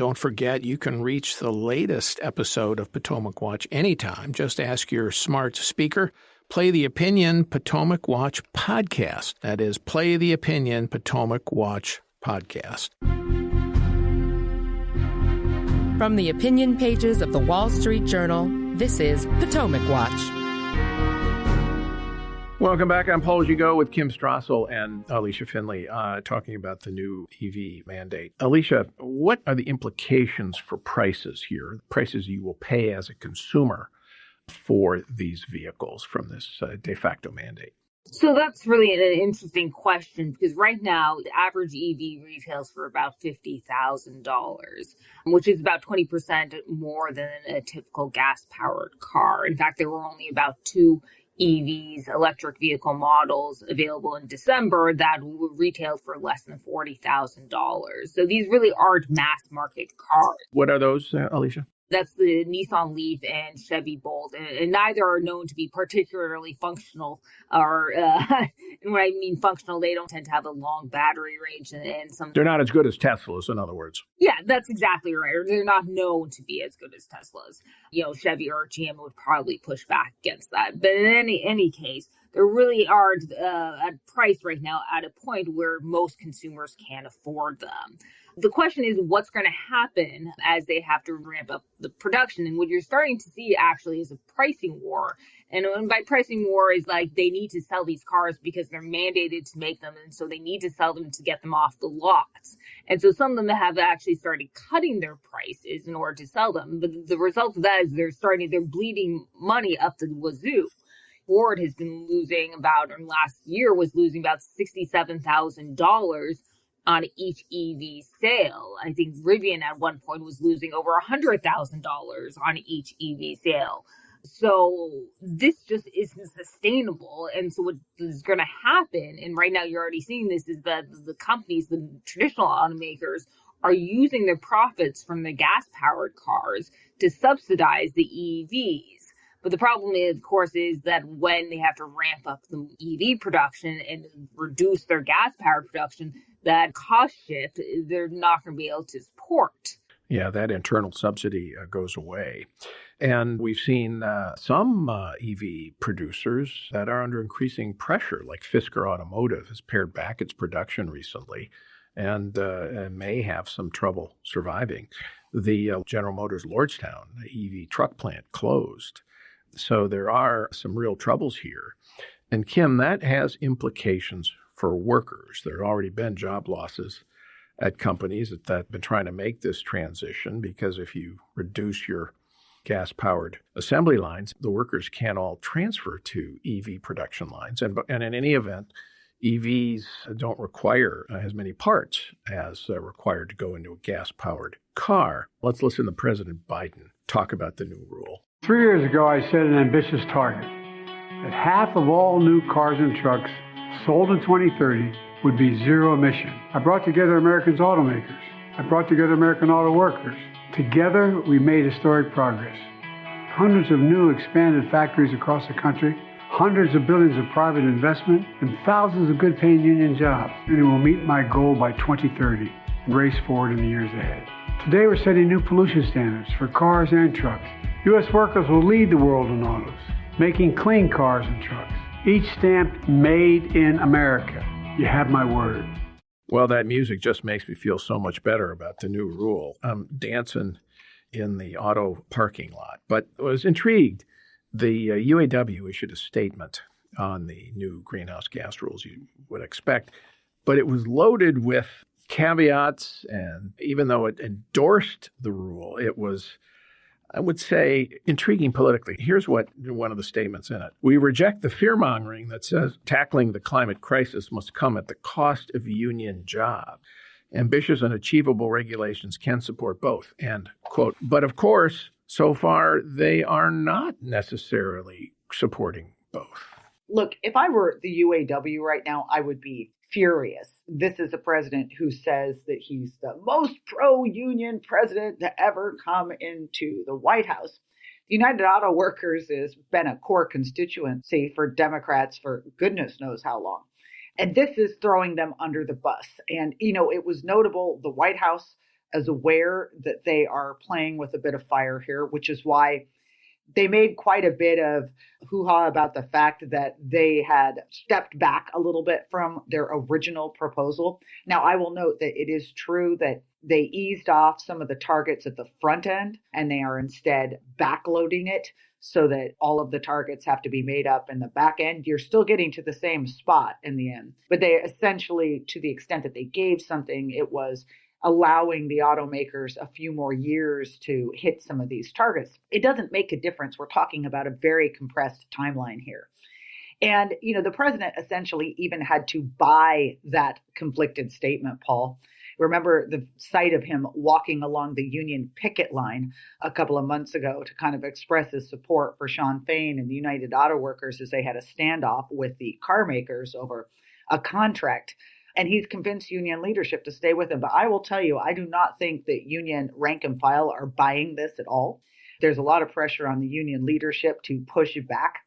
Don't forget, you can reach the latest episode of Potomac Watch anytime. Just ask your smart speaker, Play the Opinion Potomac Watch Podcast. That is, Play the Opinion Potomac Watch Podcast. From the opinion pages of the Wall Street Journal, this is Potomac Watch. Welcome back. I'm Paul Gigot with Kim Strassel and Alicia Finley talking about the new EV mandate. Alicia, what are the implications for prices here, prices you will pay as a consumer for these vehicles from this de facto mandate? So that's really an interesting question because right now the average EV retails for about $50,000, which is about 20% more than a typical gas-powered car. In fact, there were only about 2 EVs, electric vehicle models, available in December that retail for less than $40,000. So these really aren't mass market cars. What are those, Alicia? That's the Nissan Leaf and Chevy Bolt, and neither are known to be particularly functional. Or, and when I mean functional, they don't tend to have a long battery range, and some. They're not as good as Teslas, in other words. Yeah, that's exactly right. Or they're not known to be as good as Teslas. You know, Chevy or GM would probably push back against that. But in any case, there really are at price right now at a point where most consumers can't afford them. The question is what's going to happen as they have to ramp up the production. And what you're starting to see actually is a pricing war. And by pricing war is like they need to sell these cars because they're mandated to make them. And so they need to sell them to get them off the lots. And so some of them have actually started cutting their prices in order to sell them. But the result of that is they're bleeding money up the wazoo. Ford has been losing last year was losing about $67,000 on each EV sale. I think Rivian at one point was losing over $100,000 on each EV sale. So this just isn't sustainable. And so what is going to happen, and right now you're already seeing this, is that the companies, the traditional automakers, are using their profits from the gas-powered cars to subsidize the EVs. But the problem, of course, is that when they have to ramp up the EV production and reduce their gas-powered production, that cost shift, they're not going to be able to support. Yeah, that internal subsidy goes away. And we've seen some EV producers that are under increasing pressure, like Fisker Automotive has pared back its production recently and may have some trouble surviving. The General Motors Lordstown EV truck plant closed. So there are some real troubles here. And Kim, that has implications for workers. There have already been job losses at companies that have been trying to make this transition because if you reduce your gas-powered assembly lines, the workers can't all transfer to EV production lines. And in any event, EVs don't require as many parts as required to go into a gas-powered car. Let's listen to President Biden talk about the new rule. 3 years ago, I set an ambitious target that half of all new cars and trucks sold in 2030 would be zero emission. I brought together Americans' automakers. I brought together American auto workers. Together, we made historic progress. Hundreds of new expanded factories across the country, hundreds of billions of private investment, and thousands of good-paying union jobs. And it will meet my goal by 2030 and race forward in the years ahead. Today, we're setting new pollution standards for cars and trucks. U.S. workers will lead the world in autos, making clean cars and trucks, each stamped Made in America. You have my word. Well, that music just makes me feel so much better about the new rule. I'm dancing in the auto parking lot. But I was intrigued. The UAW issued a statement on the new greenhouse gas rules you would expect, but it was loaded with caveats, and even though it endorsed the rule, it was, I would say, intriguing politically. Here's what one of the statements in it. We reject the fear-mongering that says tackling the climate crisis must come at the cost of union jobs. Ambitious and achievable regulations can support both. And, quote, but of course, so far, they are not necessarily supporting both. Look, if I were the UAW right now, I would be furious. This is a president who says that he's the most pro-union president to ever come into the White House. The United Auto Workers has been a core constituency for Democrats for goodness knows how long. And this is throwing them under the bus. And, you know, it was notable, the White House as aware that they are playing with a bit of fire here, which is why they made quite a bit of hoo-ha about the fact that they had stepped back a little bit from their original proposal. Now, I will note that it is true that they eased off some of the targets at the front end, and they are instead backloading it so that all of the targets have to be made up in the back end. You're still getting to the same spot in the end. But they essentially, to the extent that they gave something, it was allowing the automakers a few more years to hit some of these targets. It doesn't make a difference. We're talking about a very compressed timeline here. And, the president essentially even had to buy that conflicted statement, Paul. Remember the sight of him walking along the union picket line a couple of months ago to kind of express his support for Sean Fain and the United Auto Workers as they had a standoff with the car makers over a contract. And he's convinced union leadership to stay with him. But I will tell you, I do not think that union rank and file are buying this at all. There's a lot of pressure on the union leadership to push it back.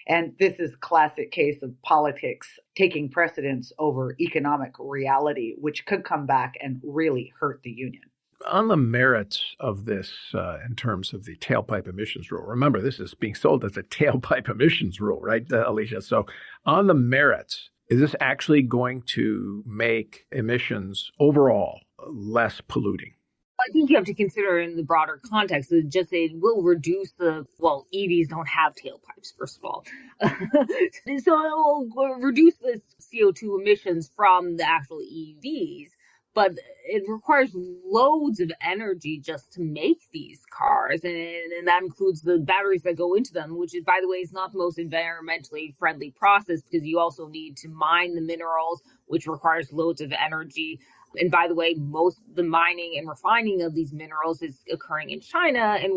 And this is a classic case of politics taking precedence over economic reality, which could come back and really hurt the union. On the merits of this, in terms of the tailpipe emissions rule, remember, this is being sold as a tailpipe emissions rule, right, Alicia? So on the merits, is this actually going to make emissions overall less polluting? I think you have to consider in the broader context that just it will reduce EVs don't have tailpipes, first of all. So it will reduce the CO2 emissions from the actual EVs, but it requires loads of energy just to make these cars. And that includes the batteries that go into them, which is, by the way, is not the most environmentally friendly process because you also need to mine the minerals, which requires loads of energy. And by the way, most of the mining and refining of these minerals is occurring in China. And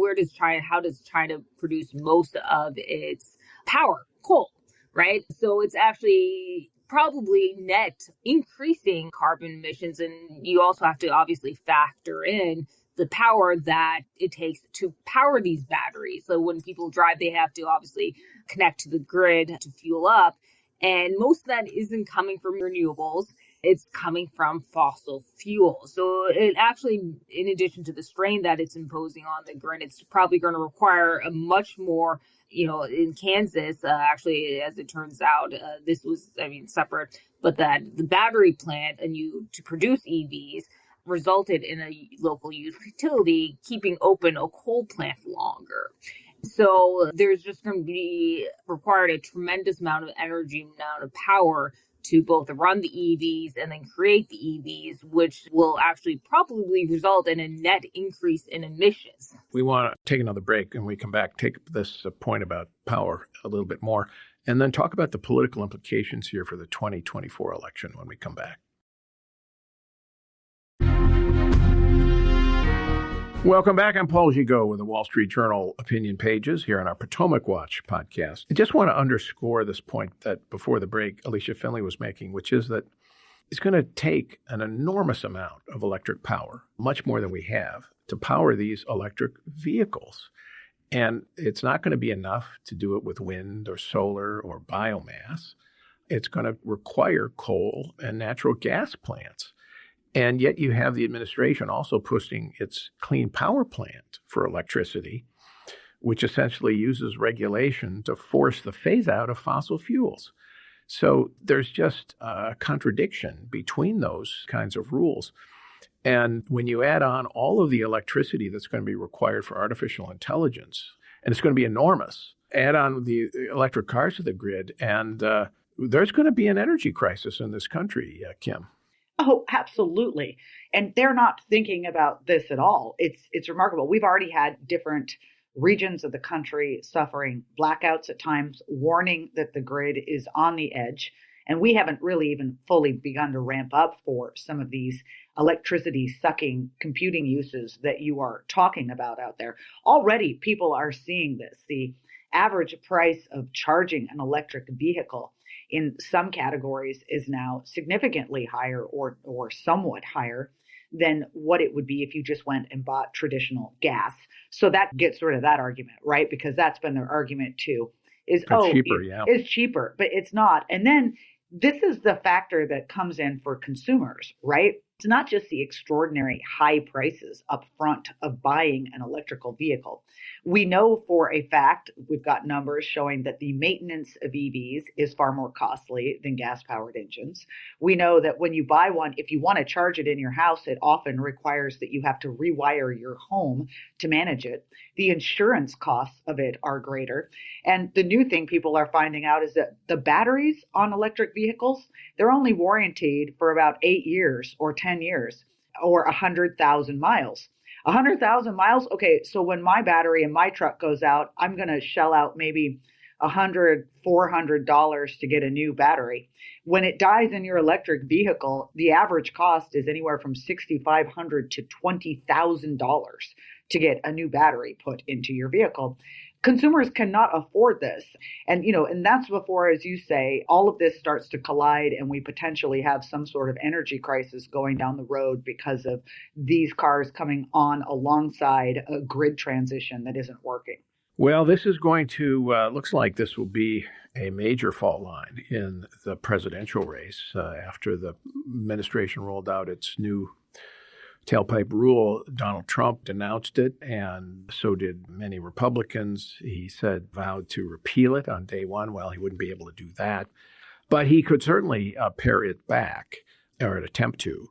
how does China produce most of its power? Coal, right? So it's actually probably net increasing carbon emissions. And you also have to obviously factor in the power that it takes to power these batteries. So when people drive, they have to obviously connect to the grid to fuel up. And most of that isn't coming from renewables. It's coming from fossil fuels. So it actually, in addition to the strain that it's imposing on the grid, it's probably going to require a much more, in Kansas, actually, as it turns out, this was, separate, but that the battery plant to produce EVs resulted in a local utility keeping open a coal plant longer. So there's just going to be required a tremendous amount of energy, amount of power to both run the EVs and then create the EVs, which will actually probably result in a net increase in emissions. We want to take another break, and we come back, take this point about power a little bit more, and then talk about the political implications here for the 2024 election when we come back. Welcome back. I'm Paul Gigot with the Wall Street Journal Opinion Pages here on our Potomac Watch podcast. I just want to underscore this point that before the break, Alicia Finley was making, which is that it's going to take an enormous amount of electric power, much more than we have, to power these electric vehicles. And it's not going to be enough to do it with wind or solar or biomass. It's going to require coal and natural gas plants. And yet you have the administration also pushing its clean power plant for electricity, which essentially uses regulation to force the phase out of fossil fuels. So there's just a contradiction between those kinds of rules. And when you add on all of the electricity that's going to be required for artificial intelligence, and it's going to be enormous, add on the electric cars to the grid, and there's going to be an energy crisis in this country, Kim. Oh, absolutely. And they're not thinking about this at all. It's remarkable. We've already had different regions of the country suffering blackouts at times, warning that the grid is on the edge. And we haven't really even fully begun to ramp up for some of these electricity sucking computing uses that you are talking about out there. Already people are seeing this. The average price of charging an electric vehicle in some categories is now significantly higher or somewhat higher than what it would be if you just went and bought traditional gas. So that gets rid of that argument, right? Because that's been their argument too, is, it's cheaper, but it's not. And then this is the factor that comes in for consumers, right? It's not just the extraordinary high prices up front of buying an electrical vehicle. We know for a fact, we've got numbers showing that the maintenance of EVs is far more costly than gas-powered engines. We know that when you buy one, if you want to charge it in your house, it often requires that you have to rewire your home to manage it. The insurance costs of it are greater. And the new thing people are finding out is that the batteries on electric vehicles, they're only warranted for about 8 years or 10 years or 100,000 miles. 100,000 miles? Okay, so when my battery in my truck goes out, I'm going to shell out maybe $100, $400 to get a new battery. When it dies in your electric vehicle, the average cost is anywhere from $6,500 to $20,000 to get a new battery put into your vehicle. Consumers cannot afford this. And, and that's before, as you say, all of this starts to collide and we potentially have some sort of energy crisis going down the road because of these cars coming on alongside a grid transition that isn't working. Well, this is going to, looks like this will be a major fault line in the presidential race after the administration rolled out its new tailpipe rule. Donald Trump denounced it, and so did many Republicans. He vowed to repeal it on day one. Well, he wouldn't be able to do that, but he could certainly pare it back or attempt to.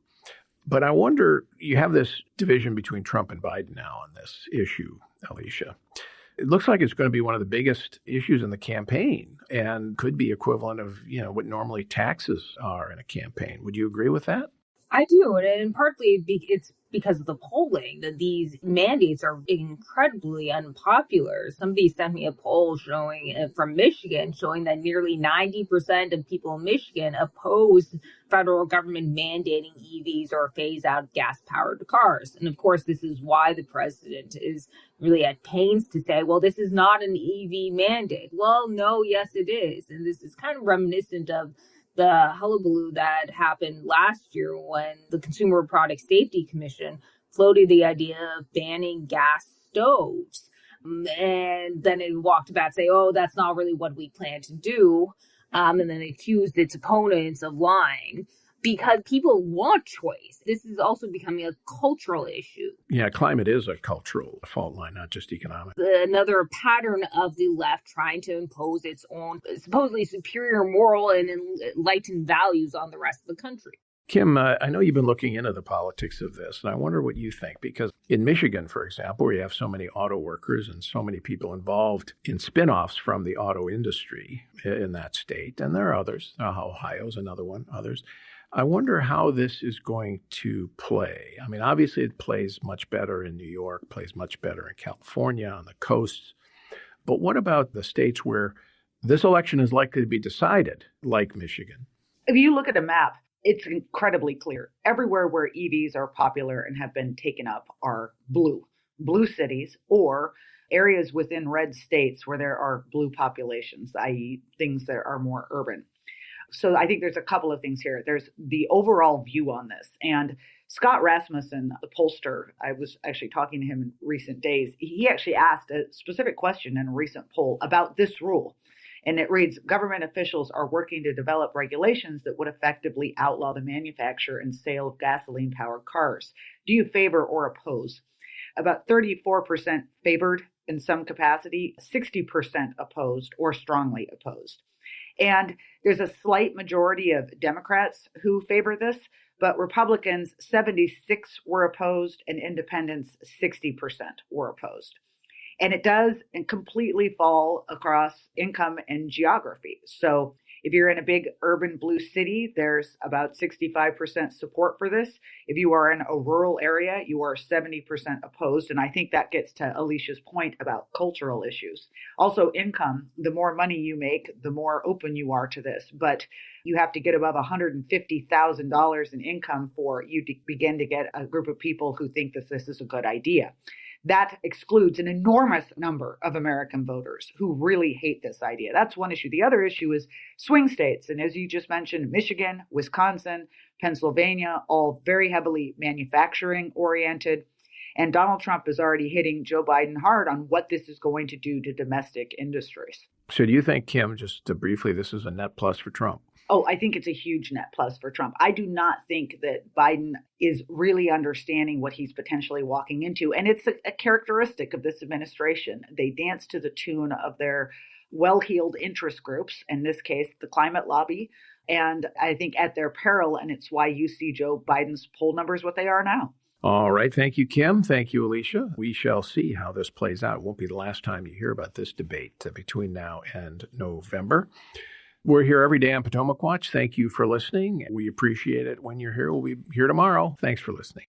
But I wonder, you have this division between Trump and Biden now on this issue, Alicia. It looks like it's going to be one of the biggest issues in the campaign and could be equivalent of, what normally taxes are in a campaign. Would you agree with that? I do, and partly it's because of the polling that these mandates are incredibly unpopular. Somebody sent me a poll from Michigan showing that nearly 90% of people in Michigan oppose federal government mandating EVs or phase out gas-powered cars. And of course, this is why the president is really at pains to say, well, this is not an EV mandate. Well, no, yes, it is. And this is kind of reminiscent of the hullabaloo that happened last year when the Consumer Product Safety Commission floated the idea of banning gas stoves. And then it walked back, say, oh, that's not really what we plan to do. And then accused its opponents of lying. Because people want choice. This is also becoming a cultural issue. Yeah, climate is a cultural fault line, not just economic. Another pattern of the left trying to impose its own supposedly superior moral and enlightened values on the rest of the country. Kim, I know you've been looking into the politics of this, and I wonder what you think, because in Michigan, for example, where you have so many auto workers and so many people involved in spinoffs from the auto industry in that state, and there are others, Ohio's another one, others. I wonder how this is going to play. I mean, obviously it plays much better in New York, plays much better in California, on the coasts. But what about the states where this election is likely to be decided, like Michigan? If you look at a map, it's incredibly clear. Everywhere where EVs are popular and have been taken up are blue cities or areas within red states where there are blue populations, i.e. things that are more urban. So I think there's a couple of things here. There's the overall view on this. And Scott Rasmussen, the pollster, I was actually talking to him in recent days. He actually asked a specific question in a recent poll about this rule. And it reads, government officials are working to develop regulations that would effectively outlaw the manufacture and sale of gasoline-powered cars. Do you favor or oppose? About 34% favored in some capacity, 60% opposed or strongly opposed. And there's a slight majority of Democrats who favor this, but Republicans, 76 were opposed, and independents, 60% were opposed. And it does completely fall across income and geography. So if you're in a big urban blue city, there's about 65% support for this. If you are in a rural area, you are 70% opposed. And I think that gets to Alicia's point about cultural issues. Also, income, the more money you make, the more open you are to this. But you have to get above $150,000 in income for you to begin to get a group of people who think that this is a good idea. That excludes an enormous number of American voters who really hate this idea. That's one issue. The other issue is swing states. And as you just mentioned, Michigan, Wisconsin, Pennsylvania, all very heavily manufacturing oriented. And Donald Trump is already hitting Joe Biden hard on what this is going to do to domestic industries. So do you think, Kim, just briefly, this is a net plus for Trump? Oh, I think it's a huge net plus for Trump. I do not think that Biden is really understanding what he's potentially walking into. And it's a characteristic of this administration. They dance to the tune of their well-heeled interest groups, in this case, the climate lobby. And I think at their peril, and it's why you see Joe Biden's poll numbers what they are now. All right. Thank you, Kim. Thank you, Alicia. We shall see how this plays out. It won't be the last time you hear about this debate between now and November. We're here every day on Potomac Watch. Thank you for listening. We appreciate it when you're here. We'll be here tomorrow. Thanks for listening.